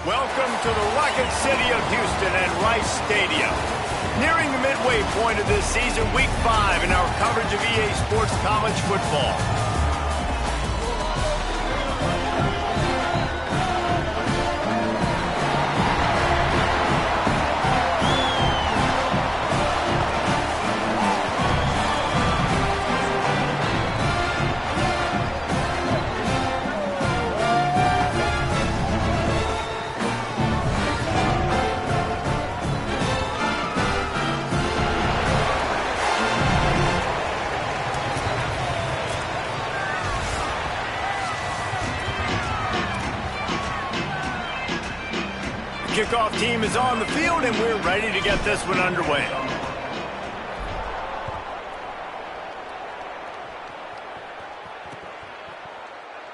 Welcome to the Rocket City of Houston and Rice Stadium. Nearing the midway point of this season, Week 5 in our coverage of EA Sports College Football. Kickoff team is on the field, and we're ready to get this one underway.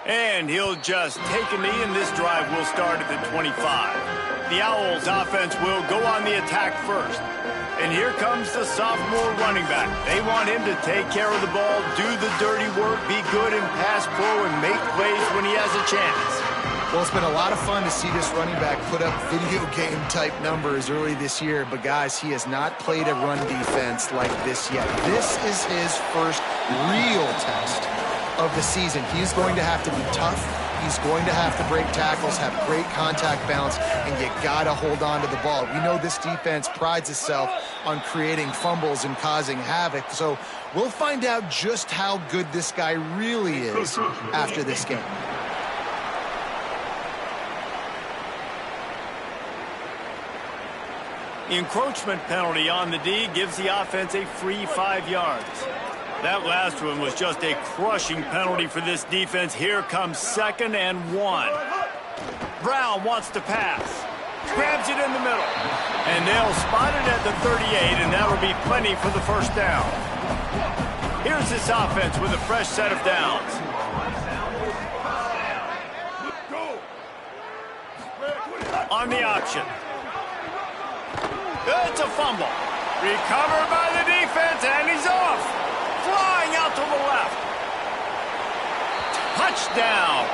And he'll just take a knee, and this drive will start at the 25. The Owls offense will go on the attack first. And here comes the sophomore running back. They want him to take care of the ball, do the dirty work, be good in pass pro, and make plays when he has a chance. Well, it's been a lot of fun to see this running back put up video game-type numbers early this year. But, guys, he has not played a run defense like this yet. This is his first real test of the season. He's going to have to be tough. He's going to have to break tackles, have great contact balance, and you got to hold on to the ball. We know this defense prides itself on creating fumbles and causing havoc. So we'll find out just how good this guy really is after this game. The encroachment penalty on the D gives the offense a free 5 yards. That last one was just a crushing penalty for this defense. Here comes 2nd and 1. Brown wants to pass. Grabs it in the middle. And they'll spot it at the 38, and that'll be plenty for the first down. Here's this offense with a fresh set of downs. On the option. It's a fumble. Recovered by the defense, and he's off. Flying out to the left. Touchdown.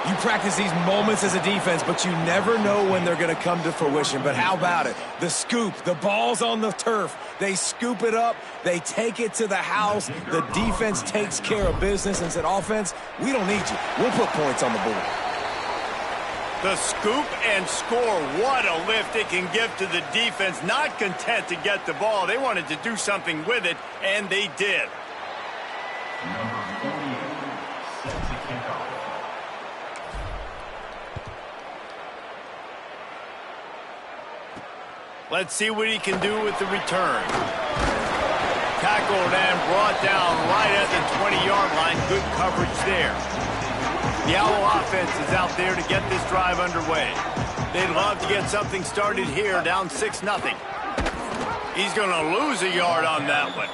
You practice these moments as a defense, but you never know when they're going to come to fruition. But how about it? The scoop, the ball's on the turf. They scoop it up. They take it to the house. The defense takes care of business and said, offense, we don't need you. We'll put points on the board. The scoop and score. What a lift it can give to the defense. Not content to get the ball. They wanted to do something with it, and they did. Number 48 set to kick off. Let's see what he can do with the return. Tackled and brought down right at the 20-yard line. Good coverage there. The Owl offense is out there to get this drive underway. They'd love to get something started here, down 6-0. He's going to lose a yard on that one.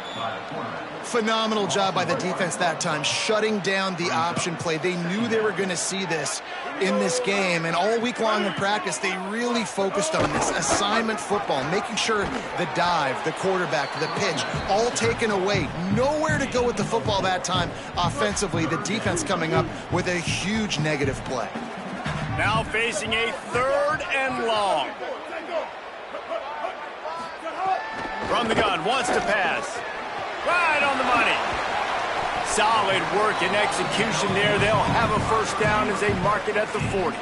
Phenomenal job by the defense that time, shutting down the option play. They knew they were going to see this in this game, and all week long in practice, they really focused on this assignment football, making sure the dive, the quarterback, the pitch, all taken away. Nowhere to go with the football that time offensively. The defense coming up with a huge negative play. Now facing a 3rd and long. From the gun, wants to pass. Right on the money. Solid work and execution there. They'll have a first down as they mark it at the 40.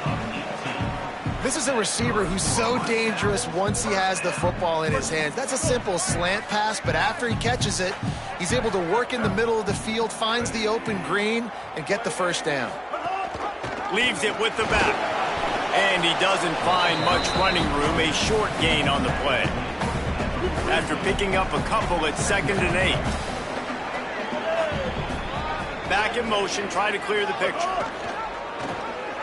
This is a receiver who's so dangerous once he has the football in his hands. That's a simple slant pass, but after he catches it, he's able to work in the middle of the field, finds the open green, and get the first down. Leaves it with the back. And he doesn't find much running room. A short gain on the play. After picking up a couple at 2nd and 8. Back in motion, try to clear the picture.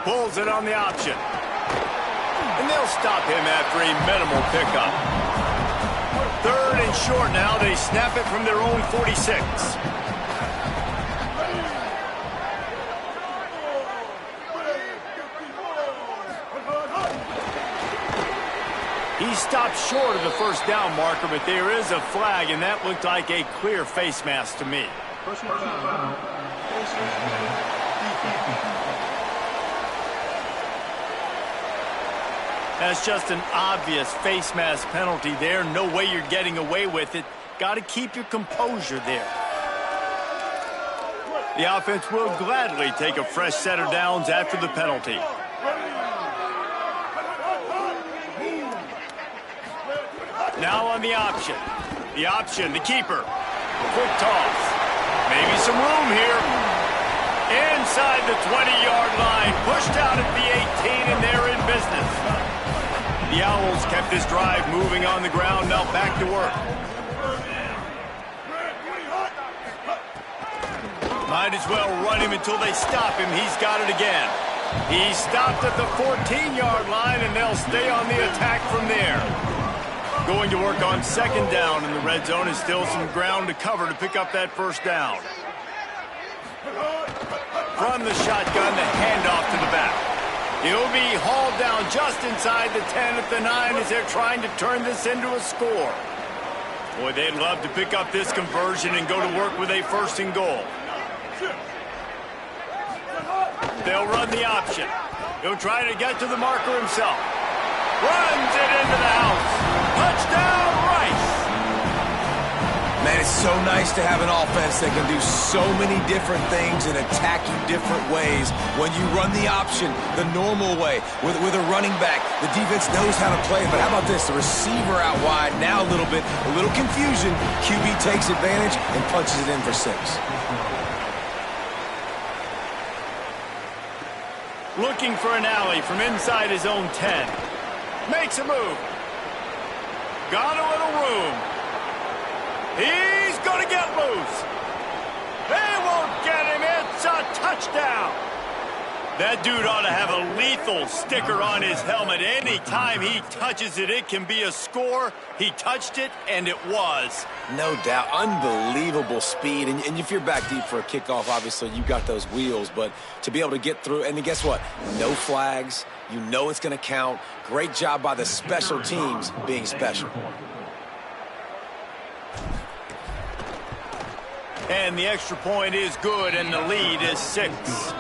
Pulls it on the option. And they'll stop him after a minimal pickup. 3rd and short now. They snap it from their own 46. He stopped short of the first down marker, but there is a flag, and that looked like a clear face mask to me. That's just an obvious face mask penalty there. No way you're getting away with it. Got to keep your composure there. The offense will gladly take a fresh set of downs after the penalty. Now on the option. The option, the keeper. Quick toss. Maybe some room here. Inside the 20-yard line. Pushed out at the 18, and they're in business. The Owls kept this drive moving on the ground. Now back to work. Might as well run him until they stop him. He's got it again. He stopped at the 14-yard line, and they'll stay on the attack from there. Going to work on second down in the red zone. Is still some ground to cover to pick up that first down. From the shotgun, the handoff to the back. He'll be hauled down just inside the 10 at the 9 as they're trying to turn this into a score. Boy, they'd love to pick up this conversion and go to work with a first and goal. They'll run the option. He'll try to get to the marker himself. Runs it into the house. Touchdown, Rice. Man, it's so nice to have an offense that can do so many different things and attack you different ways. When you run the option the normal way with a running back, the defense knows how to play. But how about this? The receiver out wide, now a little confusion. QB takes advantage and punches it in for 6. Looking for an alley from inside his own 10. Makes a move. Got a little room. He's going to get loose. They won't get him. It's a touchdown. That dude ought to have a lethal sticker on his helmet. Anytime he touches it, it can be a score. He touched it, and it was. No doubt. Unbelievable speed. And if you're back deep for a kickoff, obviously you got those wheels. But to be able to get through, and guess what? No flags. You know it's going to count. Great job by the special teams being special. And the extra point is good, and the lead is 6.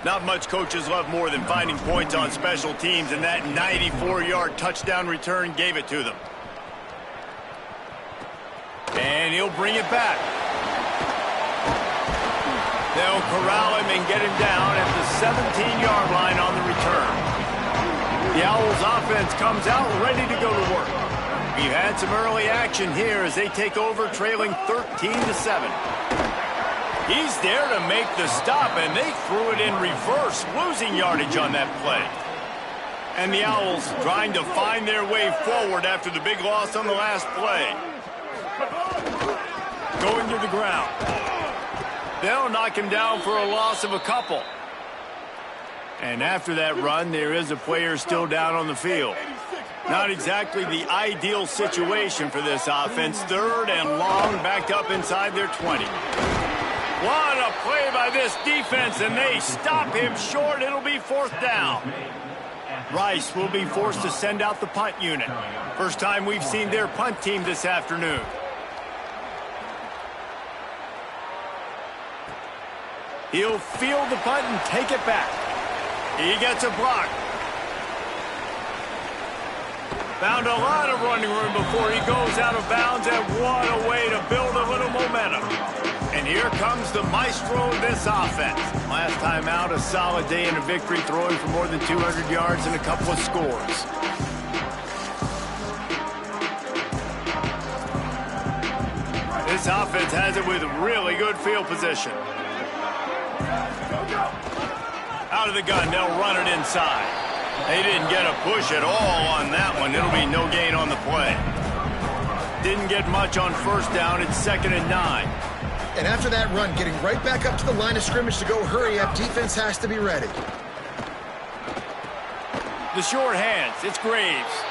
Not much coaches love more than finding points on special teams, and that 94-yard touchdown return gave it to them. And he'll bring it back. They'll corral him and get him down at the 17-yard line on the return. The Owls offense comes out ready to go to work. We've had some early action here as they take over trailing 13-7. He's there to make the stop, and they threw it in reverse, losing yardage on that play. And the Owls trying to find their way forward after the big loss on the last play. Going to the ground. They'll knock him down for a loss of a couple. And after that run, there is a player still down on the field. Not exactly the ideal situation for this offense. Third and long, backed up inside their 20. What a play by this defense, and they stop him short. It'll be fourth down. Rice will be forced to send out the punt unit. First time we've seen their punt team this afternoon. He'll field the punt and take it back. He gets a block. Found a lot of running room before he goes out of bounds, and what a way to build a little momentum. And here comes the maestro of this offense. Last time out, a solid day and a victory, throwing for more than 200 yards and a couple of scores. This offense has it with really good field position. Out of the gun, they'll run it inside. They didn't get a push at all on that one. It'll be no gain on the play. Didn't get much on first down. It's 2nd and 9. And after that run, getting right back up to the line of scrimmage to go hurry up, defense has to be ready. The short hands, it's Graves.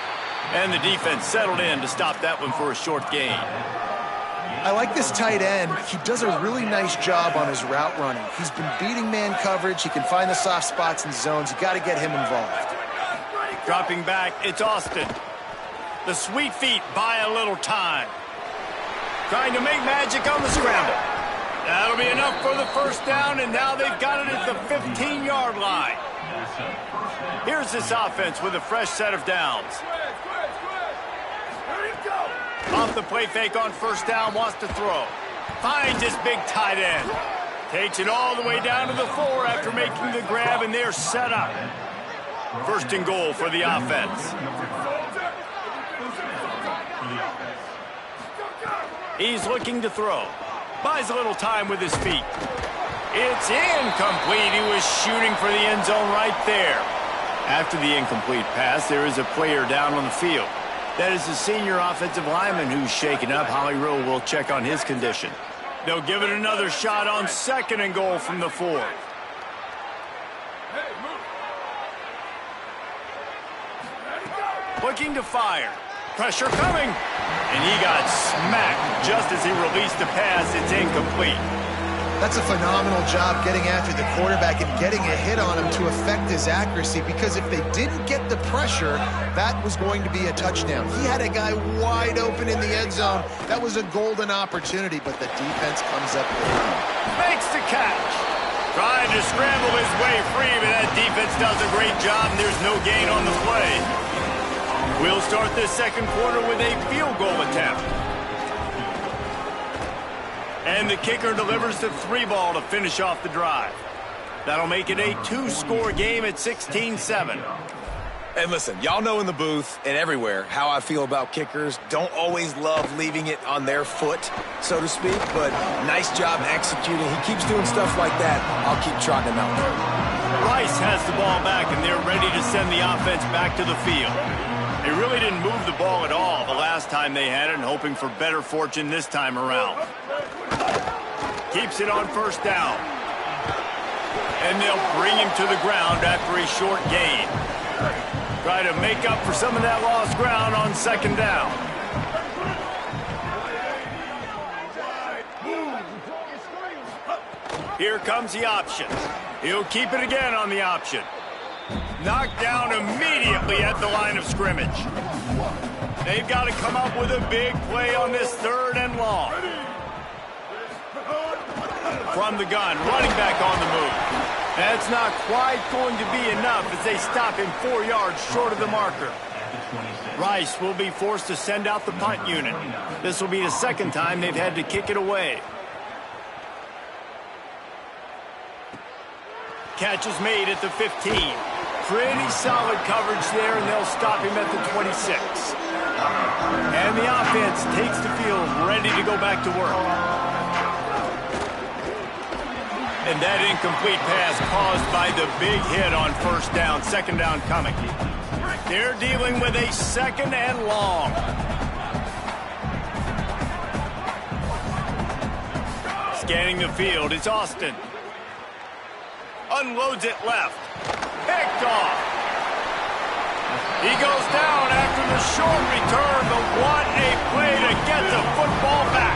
And the defense settled in to stop that one for a short gain. I like this tight end. He does a really nice job on his route running. He's been beating man coverage. He can find the soft spots and zones. You got to get him involved. Dropping back, it's Austin. The sweet feet buy a little time. Trying to make magic on the scramble. That'll be enough for the first down, and now they've got it at the 15-yard line. Here's this offense with a fresh set of downs. Off the play fake on first down, wants to throw. Finds his big tight end. Takes it all the way down to the 4 after making the grab, and they're set up. First and goal for the offense. He's looking to throw. Buys a little time with his feet. It's incomplete. He was shooting for the end zone right there. After the incomplete pass, there is a player down on the field. That is the senior offensive lineman who's shaken up. Holly Rowe will check on his condition. They'll give it another shot on second and goal from the 4. Looking to fire. Pressure coming. And he got smacked just as he released the pass. It's incomplete. That's a phenomenal job getting after the quarterback and getting a hit on him to affect his accuracy, because if they didn't get the pressure, that was going to be a touchdown. He had a guy wide open in the end zone. That was a golden opportunity, but the defense comes up with it. Makes the catch. Trying to scramble his way free, but that defense does a great job, and there's no gain on the play. We'll start this second quarter with a field goal attempt. And the kicker delivers the 3 ball to finish off the drive. That'll make it a 2-score game at 16-7. And listen, y'all know in the booth and everywhere how I feel about kickers. Don't always love leaving it on their foot, so to speak, but nice job executing. He keeps doing stuff like that. I'll keep trotting him out there. Rice has the ball back, and they're ready to send the offense back to the field. They really didn't move the ball at all the last time they had it, and hoping for better fortune this time around. Keeps it on first down. And they'll bring him to the ground after a short gain. Try to make up for some of that lost ground on second down. Here comes the option. He'll keep it again on the option. Knocked down immediately at the line of scrimmage. They've got to come up with a big play on this 3rd and long. From the gun, running back on the move. That's not quite going to be enough as they stop him 4 yards short of the marker. Rice will be forced to send out the punt unit. This will be the second time they've had to kick it away. Catch is made at the 15. Pretty solid coverage there, and they'll stop him at the 26. And the offense takes the field ready to go back to work. And that incomplete pass caused by the big hit on first down. Second down coming. They're dealing with a 2nd and long. Scanning the field, it's Austin. Unloads it left. Picked off. He goes down after the short return, but what a play to get the football back.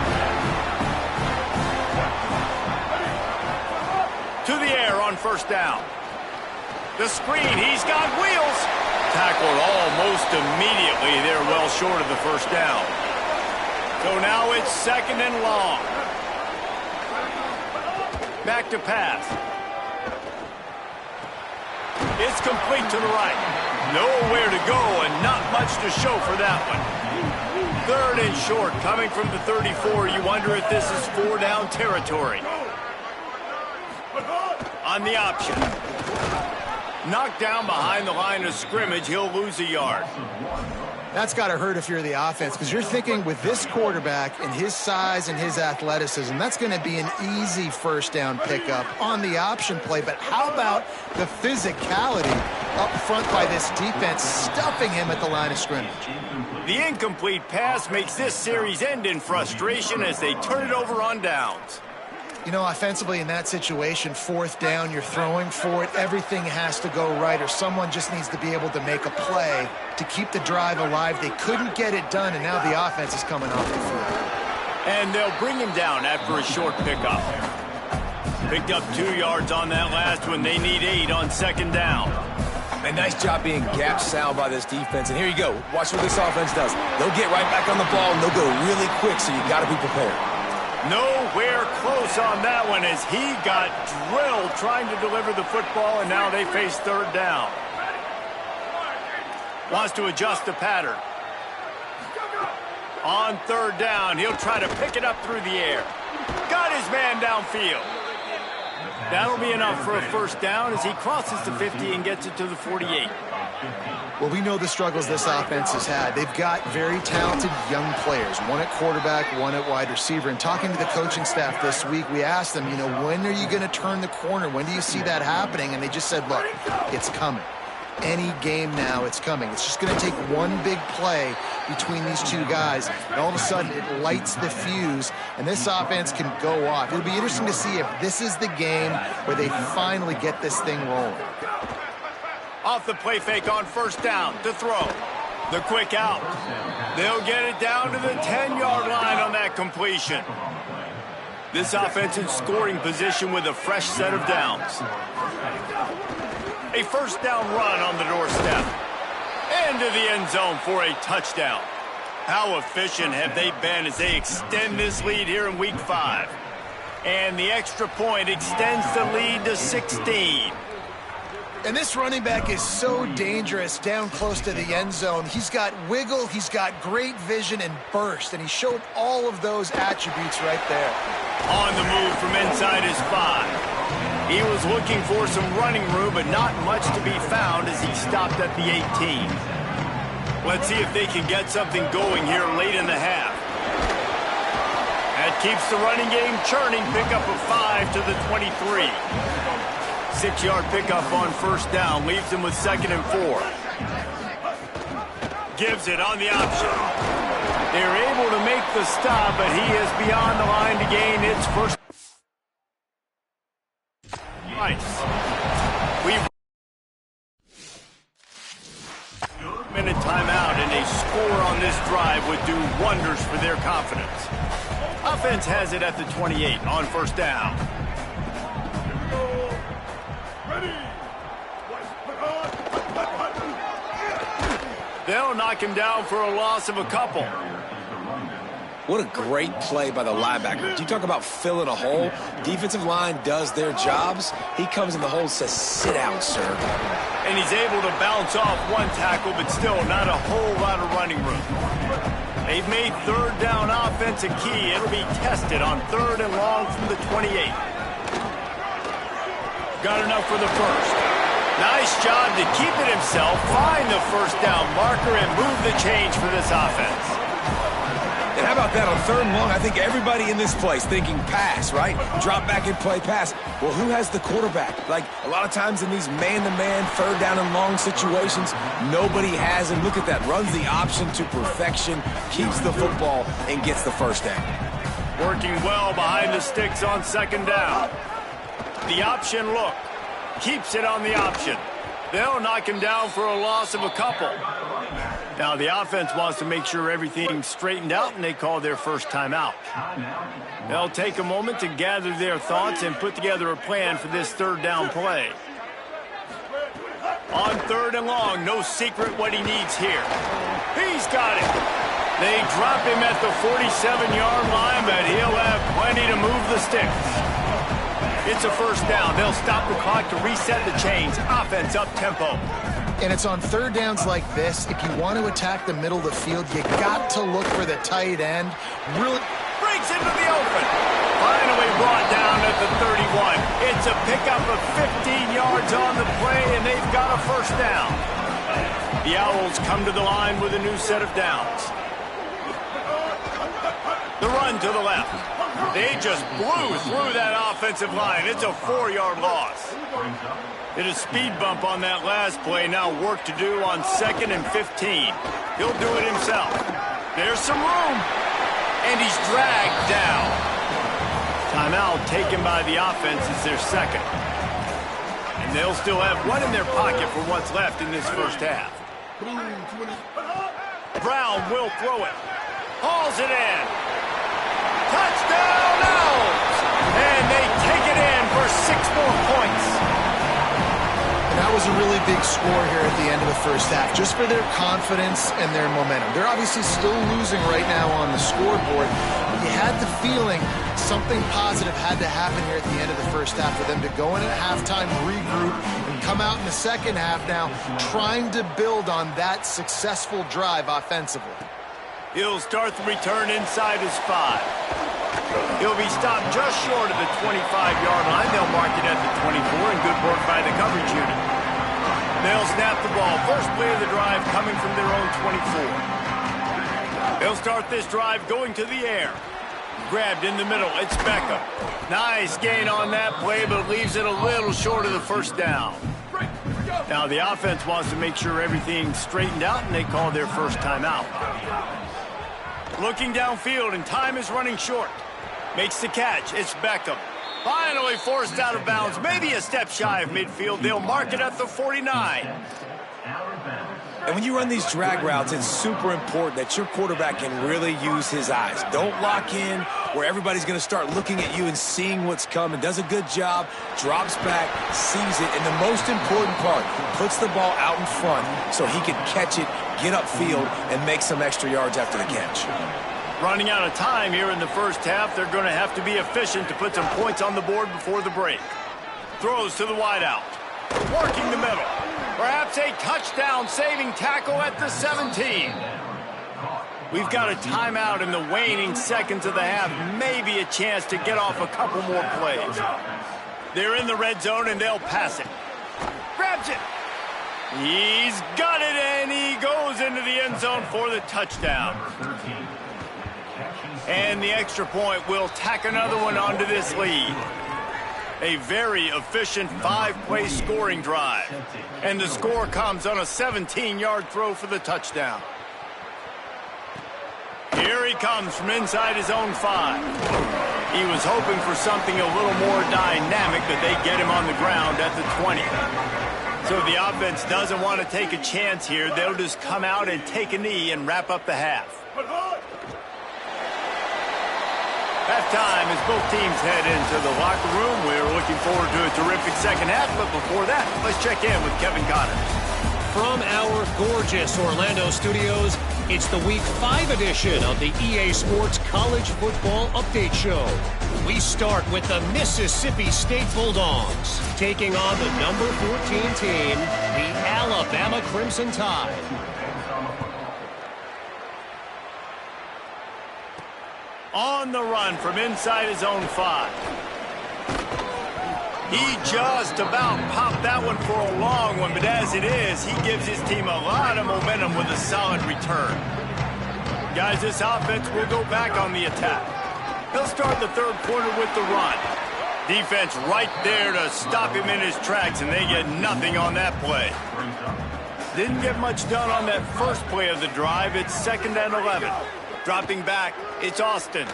To the air on first down. The screen, he's got wheels. Tackled almost immediately. They're well short of the first down. So now it's 2nd and long. Back to pass. It's complete to the right. Nowhere to go and not much to show for that one. 3rd and short coming from the 34. You wonder if this is 4-down territory. On the option. Knocked down behind the line of scrimmage. He'll lose a yard. That's got to hurt if you're the offense, because you're thinking with this quarterback and his size and his athleticism, that's going to be an easy first down pickup on the option play. But how about the physicality up front by this defense, stuffing him at the line of scrimmage? The incomplete pass makes this series end in frustration as they turn it over on downs. You know, offensively in that situation, 4th down, you're throwing for it. Everything has to go right, or someone just needs to be able to make a play to keep the drive alive. They couldn't get it done, and now the offense is coming off the field. And they'll bring him down after a short pickup. Picked up 2 yards on that last one. They need 8 on second down. And nice job being gap sound by this defense. And here you go. Watch what this offense does. They'll get right back on the ball, and they'll go really quick, so you got to be prepared. Nowhere close on that one as he got drilled trying to deliver the football, and now they face third down. Wants to adjust the pattern. On third down, he'll try to pick it up through the air. Got his man downfield. That'll be enough for a first down as he crosses the 50 and gets it to the 48. Well, we know the struggles this offense has had. They've got very talented young players, one at quarterback, one at wide receiver. And talking to the coaching staff this week, we asked them, when are you going to turn the corner? When do you see that happening? And they just said, look, it's coming. Any game now, it's coming. It's just going to take one big play between these two guys, and all of a sudden it lights the fuse, and this offense can go off. It'll be interesting to see if this is the game where they finally get this thing rolling. Off the play fake on first down to throw. The quick out. They'll get it down to the 10-yard line on that completion. This offense in scoring position with a fresh set of downs. A first down run on the doorstep. Into the end zone for a touchdown. How efficient have they been as they extend this lead here in Week 5? And the extra point extends the lead to 16. And this running back is so dangerous down close to the end zone. He's got wiggle, he's got great vision and burst, and he showed all of those attributes right there. On the move from inside his 5. He was looking for some running room, but not much to be found as he stopped at the 18. Let's see if they can get something going here late in the half. That keeps the running game churning. Pickup of 5 to the 23. 6-yard pickup on first down. Leaves him with 2nd and 4. Gives it on the option. They're able to make the stop, but he is beyond the line to gain its first. Nice. Minute timeout, and a score on this drive would do wonders for their confidence. Offense has it at the 28 on first down. They'll knock him down for a loss of a couple. What a great play by the linebacker. You talk about filling a hole. Defensive line does their jobs. He comes in the hole and says, sit down, sir. And he's able to bounce off one tackle, but still not a whole lot of running room. They've made third down offense a key. It'll be tested on 3rd and long from the 28. Got enough for the first. Nice job to keep it himself, find the first down marker, and move the change for this offense. And how about that on 3rd and long? I think everybody in this place thinking pass, right? Drop back and play pass. Well, who has the quarterback? Like, a lot of times in these man-to-man, 3rd down and long situations, nobody has him. Look at that. Runs the option to perfection, keeps the football, and gets the first down. Working well behind the sticks on 2nd down. The option look. Keeps it on the option. They'll knock him down for a loss of a couple. Now the offense wants to make sure everything's straightened out, and they call their first timeout. They'll take a moment to gather their thoughts and put together a plan for this 3rd down play. On 3rd and long, no secret what he needs here. He's got it. They drop him at the 47-yard line, but he'll have plenty to move the sticks. It's a first down. They'll stop the clock to reset the chains. Offense up-tempo. And it's on 3rd downs like this. If you want to attack the middle of the field, you got to look for the tight end. Really breaks into the open. Finally brought down at the 31. It's a pickup of 15 yards on the play, and they've got a first down. The Owls come to the line with a new set of downs. The run to the left. They just blew through that offensive line. It's a 4-yard loss. Hit a speed bump on that last play. Now work to do on 2nd and 15. He'll do it himself. There's some room. And he's dragged down. Timeout taken by the offense is their 2nd. And they'll still have one in their pocket for what's left in this first half. Brown will throw it. Hauls it in. Touchdown Owls! And they take it in for 6 more points. And that was was a really big score here at the end of the first half, just for their confidence and their momentum. They're obviously still losing right now on the scoreboard, but you had the feeling something positive had to happen here at the end of the first half for them to go in at halftime, regroup, and come out in the second half now trying to build on that successful drive offensively. He'll start the return inside his 5. He'll be stopped just short of the 25-yard line. They'll mark it at the 24, and good work by the coverage unit. They'll snap the ball. First play of the drive coming from their own 24. They'll start this drive going to the air. Grabbed in the middle. It's Beckham. Nice gain on that play, but leaves it a little short of the first down. Now the offense wants to make sure everything's straightened out, and they call their first timeout. Looking downfield, and time is running short. Makes the catch. It's Beckham. Finally forced out of bounds. Maybe a step shy of midfield. They'll mark it at the 49. And when you run these drag routes, it's super important that your quarterback can really use his eyes. Don't lock in where everybody's going to start looking at you and seeing what's coming. Does a good job, drops back, sees it, and the most important part, puts the ball out in front so he can catch it, get upfield, and make some extra yards after the catch. Running out of time here in the first half, they're going to have to be efficient to put some points on the board before the break. Throws to the wideout. Working the middle. Perhaps a touchdown-saving tackle at the 17. We've got a timeout in the waning seconds of the half. Maybe a chance to get off a couple more plays. They're in the red zone, and they'll pass it. Grabs it. He's got it, and he goes into the end zone for the touchdown. And the extra point will tack another one onto this lead. A very efficient 5-play scoring drive. And the score comes on a 17-yard throw for the touchdown. Here he comes from inside his own 5. He was hoping for something a little more dynamic, but they get him on the ground at the 20. So the offense doesn't want to take a chance here. They'll just come out and take a knee and wrap up the half. Halftime as both teams head into the locker room. We're looking forward to a terrific second half, but before that, let's check in with Kevin Connors. From our gorgeous Orlando studios, it's the Week 5 edition of the EA Sports College Football Update Show. We start with the Mississippi State Bulldogs, taking on the number 14 team, the Alabama Crimson Tide. On the run from inside his own 5. He just about popped that one for a long one, but as it is, he gives his team a lot of momentum with a solid return. Guys, this offense will go back on the attack. He'll start the third quarter with the run. Defense right there to stop him in his tracks, and they get nothing on that play. Didn't get much done on that first play of the drive. It's 2nd and 11. Dropping back, it's Austin.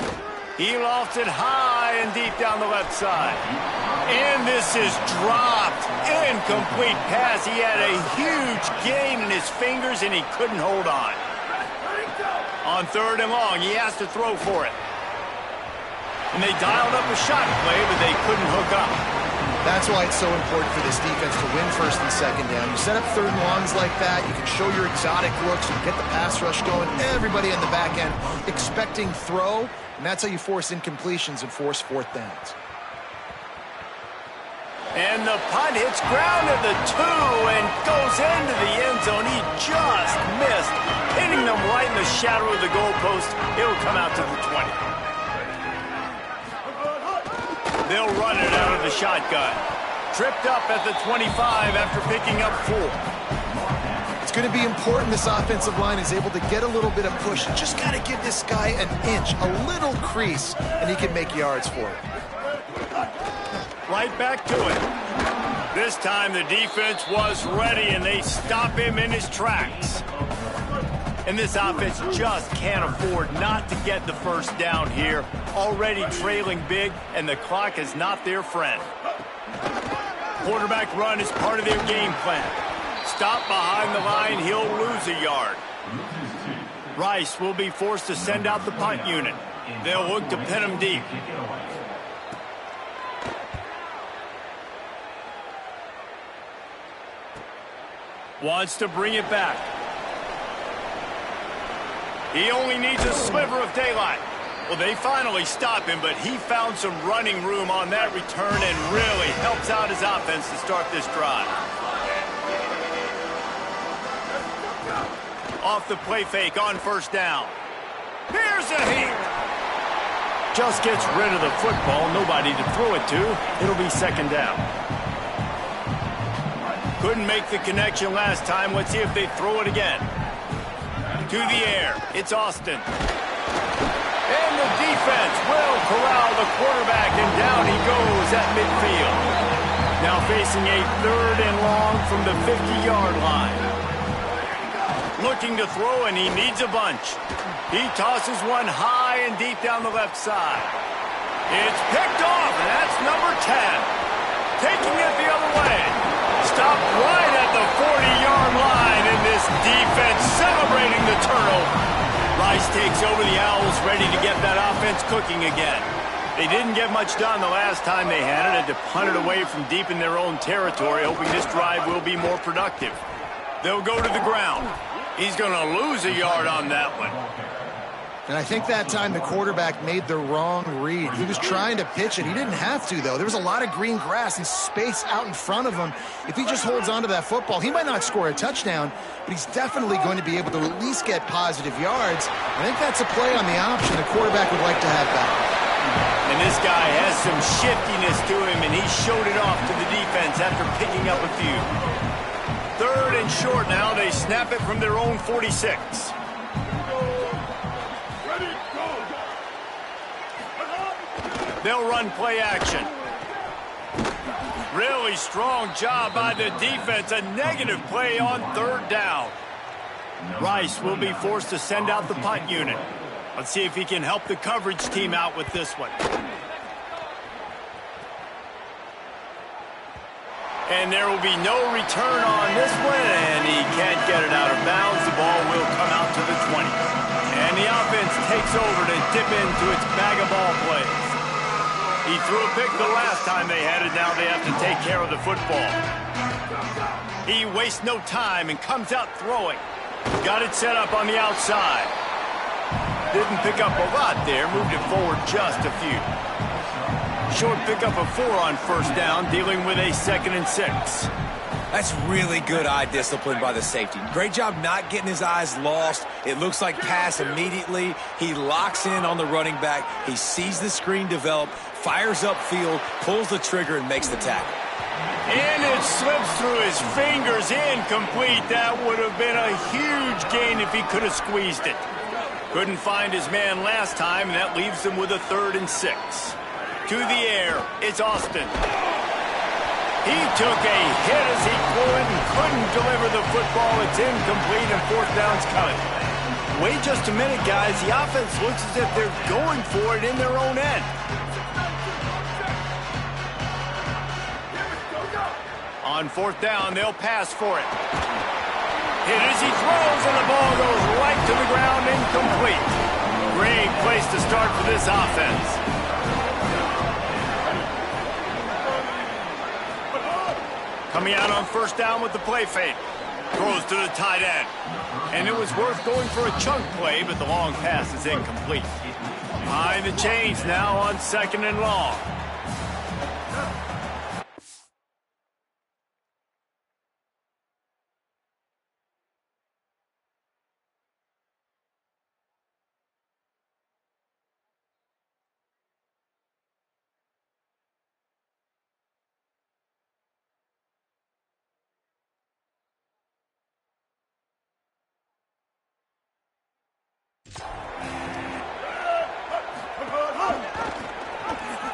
He lofts it high and deep down the left side. And this is dropped. Incomplete pass. He had a huge gain in his fingers, and he couldn't hold on. On 3rd and long, he has to throw for it. And they dialed up a shot play, but they couldn't hook up. That's why it's so important for this defense to win 1st and 2nd down. You set up 3rd and longs like that, you can show your exotic looks, you can get the pass rush going, everybody in the back end expecting throw, and that's how you force incompletions and force 4th downs. And the punt hits ground at the 2 and goes into the end zone. He just missed, hitting them right in the shadow of the goalpost. It'll come out to the 20. They'll run it out of the shotgun. Tripped up at the 25 after picking up 4. It's going to be important this offensive line is able to get a little bit of push. Just got to give this guy an inch, a little crease, and he can make yards for it. Right back to it. This time the defense was ready, and they stop him in his tracks. And this offense just can't afford not to get the first down here. Already trailing big, and the clock is not their friend. Quarterback run is part of their game plan. Stop behind the line, he'll lose a yard. Rice will be forced to send out the punt unit. They'll look to pin him deep. Wants to bring it back. He only needs a sliver of daylight. Well, they finally stop him, but he found some running room on that return and really helps out his offense to start this drive. Off the play fake on first down. Here's a hit. Just gets rid of the football. Nobody to throw it to. It'll be second down. Couldn't make the connection last time. Let's see if they throw it again. To the air. It's Austin. And the defense will corral the quarterback, and down he goes at midfield. Now facing a 3rd and long from the 50-yard line. Looking to throw, and he needs a bunch. He tosses one high and deep down the left side. It's picked off, and that's number 10. Taking it the other way. Stopped right at the 40-yard line, and this defense celebrating the turnover. Rice takes over the Owls, ready to get that offense cooking again. They didn't get much done the last time they had it. Had to punt it away from deep in their own territory, hoping this drive will be more productive. They'll go to the ground. He's going to lose a yard on that one. And I think that time the quarterback made the wrong read. He was trying to pitch it. He didn't have to, though. There was a lot of green grass and space out in front of him. If he just holds on to that football, he might not score a touchdown, but he's definitely going to be able to at least get positive yards. I think that's a play on the option the quarterback would like to have back. And this guy has some shiftiness to him, and he showed it off to the defense after picking up a few. 3rd and short now. They snap it from their own 46. They'll run play action. Really strong job by the defense. A negative play on 3rd down. Rice will be forced to send out the punt unit. Let's see if he can help the coverage team out with this one. And there will be no return on this one, and he can't get it out of bounds. The ball will come out to the 20. And the offense takes over to dip into its bag of ball plays. He threw a pick the last time they had it. Now they have to take care of the football. He wastes no time and comes out throwing. Got it set up on the outside. Didn't pick up a lot there. Moved it forward just a few. Short pickup of 4 on first down, dealing with a 2nd and 6. That's really good eye discipline by the safety. Great job not getting his eyes lost. It looks like pass immediately. He locks in on the running back. He sees the screen develop, fires upfield, pulls the trigger, and makes the tackle. And it slips through his fingers, incomplete. That would have been a huge gain if he could have squeezed it. Couldn't find his man last time, and that leaves him with a 3rd and 6. To the air, it's Austin. He took a hit as he threw it and couldn't deliver the football. It's incomplete, and 4th down's coming. Wait just a minute, guys. The offense looks as if they're going for it in their own end. On 4th down, they'll pass for it. Hit as he throws, and the ball goes right to the ground, incomplete. Great place to start for this offense. Coming out on 1st down with the play fake. Throws to the tight end. And it was worth going for a chunk play, but the long pass is incomplete. Behind the chains now on 2nd and long.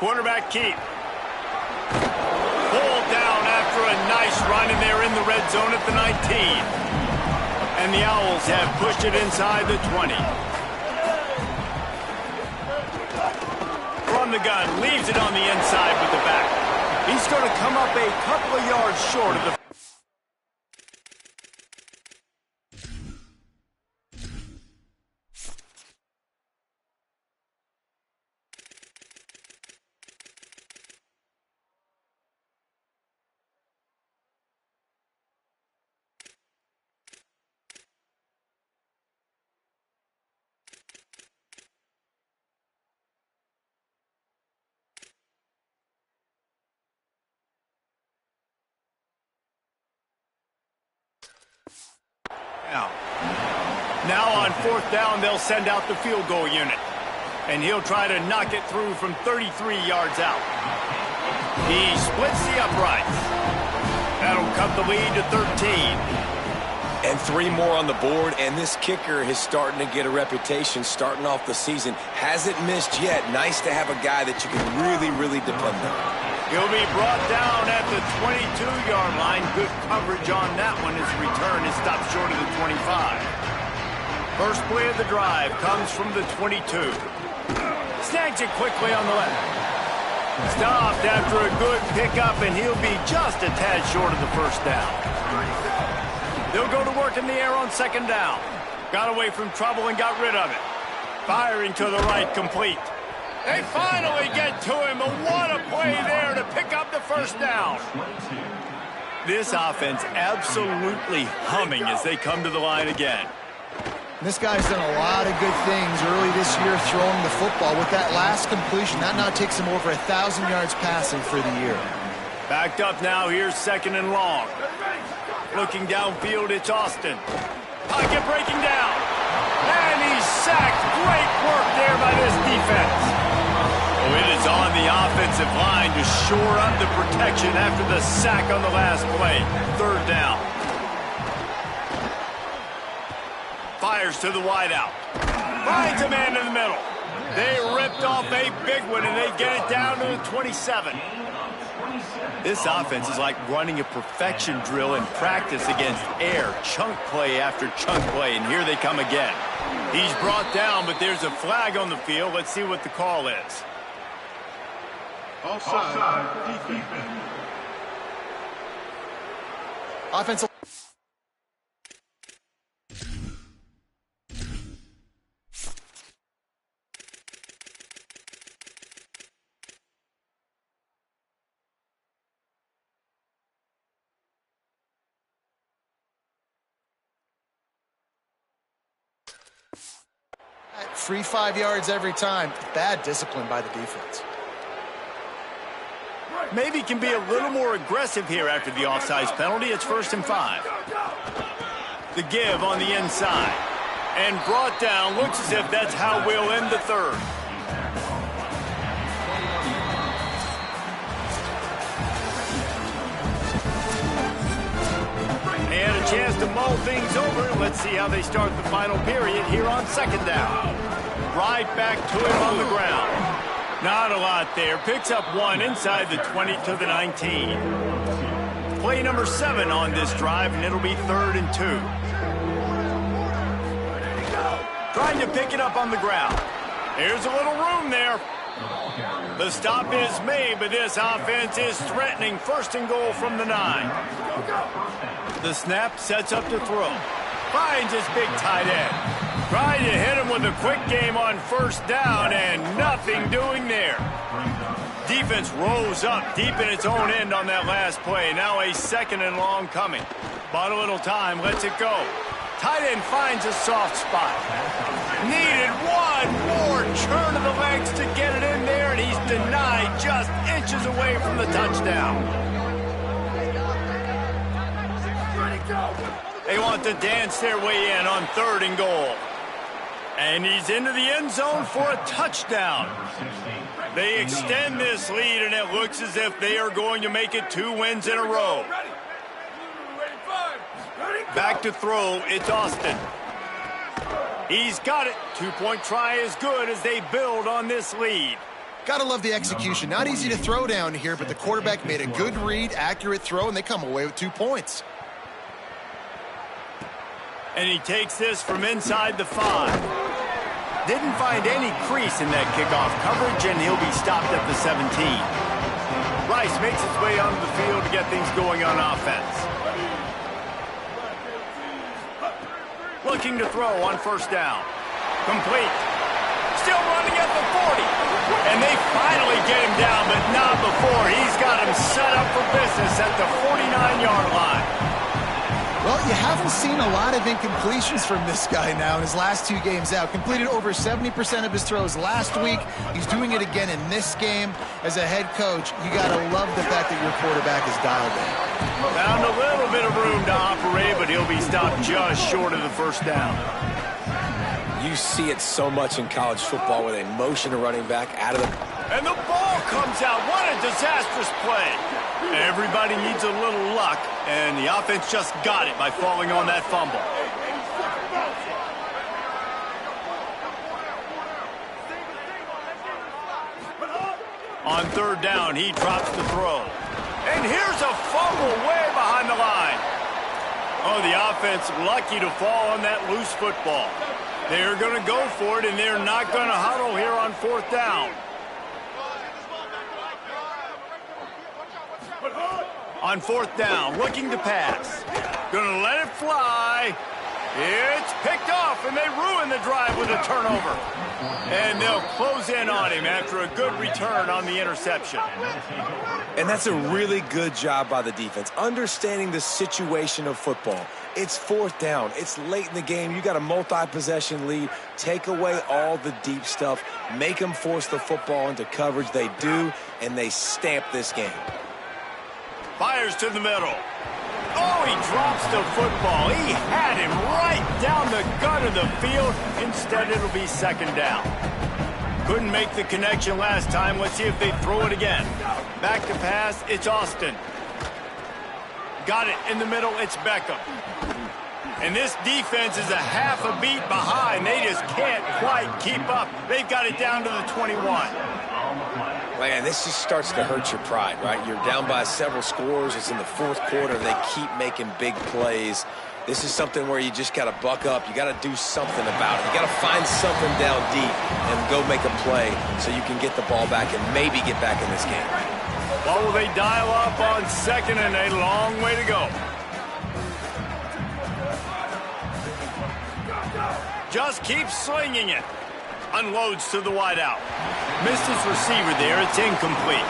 Quarterback keep. Pulled down after a nice run, and they're in the red zone at the 19. And the Owls have pushed it inside the 20. From the gun, leaves it on the inside with the back. He's going to come up a couple of yards short of the Now on 4th down, they'll send out the field goal unit. And he'll try to knock it through from 33 yards out. He splits the uprights. That'll cut the lead to 13. And 3 more on the board, and this kicker is starting to get a reputation starting off the season. Hasn't missed yet. Nice to have a guy that you can really depend on. He'll be brought down at the 22-yard line. Good coverage on that one. His return is stopped short of the 25. First play of the drive comes from the 22. Snags it quickly on the left. Stopped after a good pickup, and he'll be just a tad short of the first down. They'll go to work in the air on 2nd down. Got away from trouble and got rid of it. Firing to the right, complete. They finally get to him, but what a play there to pick up the first down. This offense absolutely humming as they come to the line again. This guy's done a lot of good things early this year throwing the football. With that last completion, that now takes him over 1,000 yards passing for the year. Backed up now, here's 2nd and long. Looking downfield, it's Austin. Pocket breaking down. And he's sacked. Great work there by this defense. Oh, it is on the offensive line to shore up the protection after the sack on the last play. 3rd down. Fires to the wideout. Finds a man in the middle. They ripped off a big one, and they get it down to the 27. This offense is like running a perfection drill in practice against air. Chunk play after chunk play, and here they come again. He's brought down, but there's a flag on the field. Let's see what the call is. Offside. Defense. Offensive. Free 5 yards every time. Bad discipline by the defense. Maybe can be a little more aggressive here after the offsides penalty. It's 1st and 5. The give on the inside. And brought down. Looks as if that's how we'll end the 3rd. They had a chance to mull things over. Let's see how they start the final period here on 2nd down. Right back to him on the ground. Not a lot there. Picks up 1 inside the 20 to the 19. Play number 7 on this drive, and it'll be 3rd and 2. Trying to pick it up on the ground. There's a little room there. The stop is made, but this offense is threatening. 1st and goal from the 9. The snap sets up to throw. Finds his big tight end. Trying to hit him with a quick game on 1st down, and nothing doing there. Defense rose up deep in its own end on that last play. Now a 2nd and long coming. Bought a little time, lets it go. Tight end finds a soft spot. Needed one more turn of the legs to get it in there, and he's denied just inches away from the touchdown. They want to dance their way in on 3rd and goal. And he's into the end zone for a touchdown. They extend this lead, and it looks as if they are going to make it 2 wins in a row. Back to throw, it's Austin. He's got it. 2-point try is good as they build on this lead. Gotta love the execution. Not easy to throw down here, but the quarterback made a good read, accurate throw, and they come away with 2 points. And he takes this from inside the 5. Didn't find any crease in that kickoff coverage, and he'll be stopped at the 17. Rice makes his way onto the field to get things going on offense. Looking to throw on 1st down. Complete. Still running at the 40. And they finally get him down, but not before. He's got him set up for business at the 49-yard line. Well, you haven't seen a lot of incompletions from this guy now in his last 2 games out. Completed over 70% of his throws last week. He's doing it again in this game. As a head coach, you got to love the fact that your quarterback is dialed in. Found a little bit of room to operate, but he'll be stopped just short of the first down. You see it so much in college football where they motion a running back out of the... And the ball comes out. What a disastrous play. Everybody needs a little luck, and the offense just got it by falling on that fumble. On third down, he drops the throw. And here's a fumble way behind the line. Oh, the offense lucky to fall on that loose football. They're going to go for it, and they're not going to huddle here on fourth down. On fourth down, looking to pass. Going to let it fly. It's picked off, and they ruin the drive with a turnover. And they'll close in on him after a good return on the interception. And that's a really good job by the defense, understanding the situation of football. It's fourth down. It's late in the game. You got a multi-possession lead. Take away all the deep stuff. Make them force the football into coverage. They do, and they stamp this game. Fires to the middle. Oh, he drops the football. He had him right down the gut of the field. Instead, it'll be second down. Couldn't make the connection last time. Let's see if they throw it again. Back to pass, it's Austin. Got it in the middle, it's Beckham. And this defense is a half a beat behind. They just can't quite keep up. They've got it down to the 21. Man, this just starts to hurt your pride, right? You're down by several scores. It's in the fourth quarter. They keep making big plays. This is something where you just got to buck up. You got to do something about it. You got to find something down deep and go make a play so you can get the ball back and maybe get back in this game. Well, will they dial up on second and a long way to go? Just keep slinging it. Unloads to the wideout. Missed his receiver there. It's incomplete.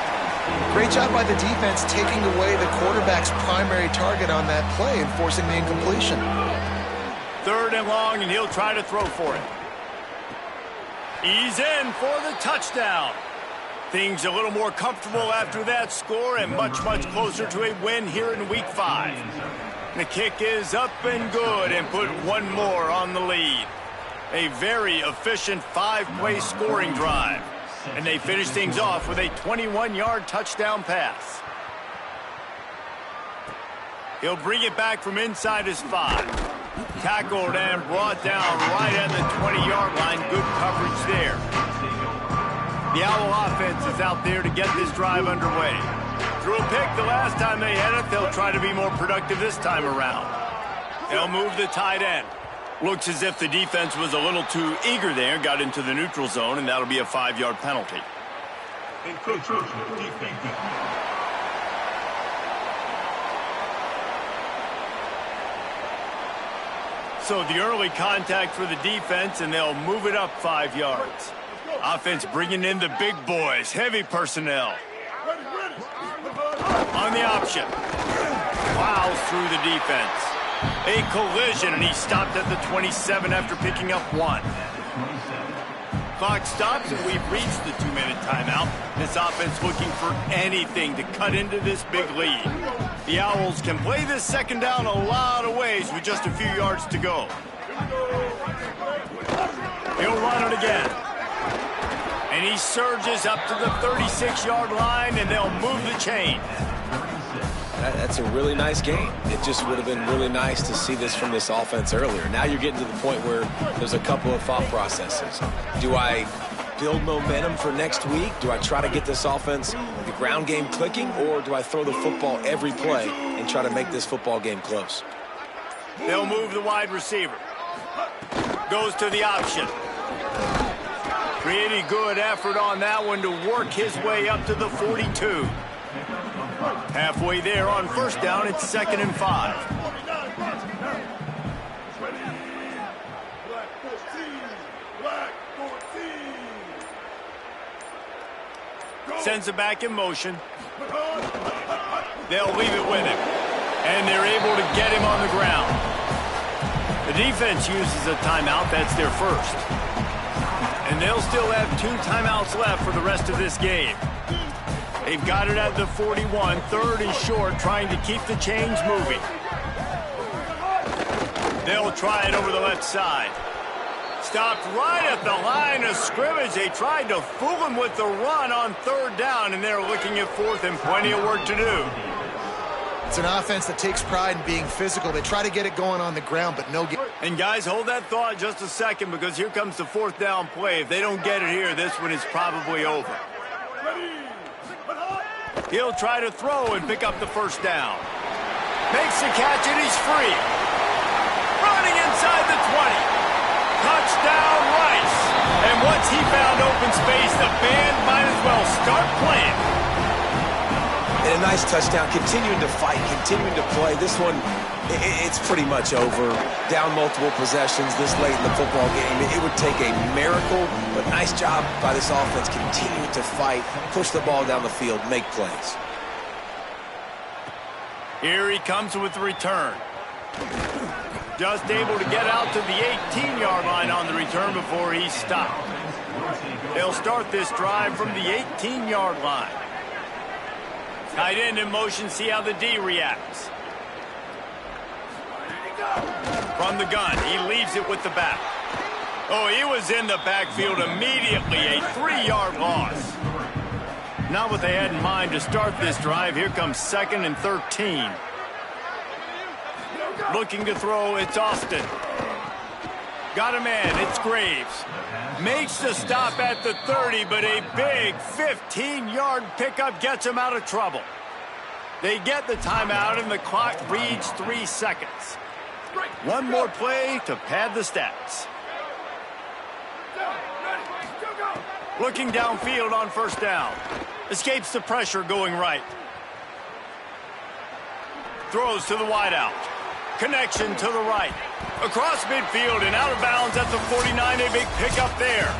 Great job by the defense taking away the quarterback's primary target on that play and forcing the incompletion. Third and long, and he'll try to throw for it. He's in for the touchdown. Things a little more comfortable after that score and much, much closer to a win here in Week 5. The kick is up and good and put one more on the lead. A very efficient 5-play scoring drive. And they finish things off with a 21-yard touchdown pass. He'll bring it back from inside his 5. Tackled and brought down right at the 20-yard line. Good coverage there. The Owl offense is out there to get this drive underway. Threw a pick the last time they had it. They'll try to be more productive this time around. They'll move the tight end. Looks as if the defense was a little too eager there, got into the neutral zone, and that'll be a 5-yard penalty. So the early contact for the defense, and they'll move it up 5 yards. Offense bringing in the big boys, heavy personnel. On the option. Plows through the defense. A collision, and he stopped at the 27 after picking up 1. Clock stops, and we've reached the 2-minute timeout. This offense looking for anything to cut into this big lead. The Owls can play this second down a lot of ways with just a few yards to go. He'll run it again. And he surges up to the 36-yard line, and they'll move the chain. That's a really nice game. It just would have been really nice to see this from this offense earlier. Now you're getting to the point where there's a couple of thought processes. Do I build momentum for next week? Do I try to get this offense, the ground game clicking, or do I throw the football every play and try to make this football game close? They'll move the wide receiver. Goes to the option. Pretty good effort on that one to work his way up to the 42. Halfway there on first down, it's 2nd and 5. Sends it back in motion. They'll leave it with him. And they're able to get him on the ground. The defense uses a timeout. That's their first. And they'll still have 2 timeouts left for the rest of this game. They've got it at the 41. Third and short, trying to keep the chains moving. They'll try it over the left side. Stopped right at the line of scrimmage. They tried to fool him with the run on 3rd down, and they're looking at 4th and plenty of work to do. It's an offense that takes pride in being physical. They try to get it going on the ground, but no. And guys, hold that thought just a second, because here comes the 4th down play. If they don't get it here, this one is probably over. He'll try to throw and pick up the 1st down. Makes the catch, and he's free. Running inside the 20. Touchdown, Rice. And once he found open space, the band might as well start playing. And a nice touchdown, continuing to fight, continuing to play. This one, it's pretty much over. Down multiple possessions this late in the football game. It would take a miracle, but nice job by this offense continuing to fight, push the ball down the field, make plays. Here he comes with the return. Just able to get out to the 18-yard line on the return before he's stopped. They'll start this drive from the 18-yard line. Tight end in motion, see how the D reacts. From the gun, he leaves it with the back. Oh, he was in the backfield immediately, a 3-yard loss. Not what they had in mind to start this drive. Here comes 2nd and 13. Looking to throw, it's Austin. Got a man, it's Graves. Makes the stop at the 30, but a big 15-yard pickup gets him out of trouble. They get the timeout, and the clock reads 3 seconds. One more play to pad the stats. Looking downfield on 1st down. Escapes the pressure going right. Throws to the wideout. Connection to the right. Across midfield and out of bounds at the 49. A big pickup there.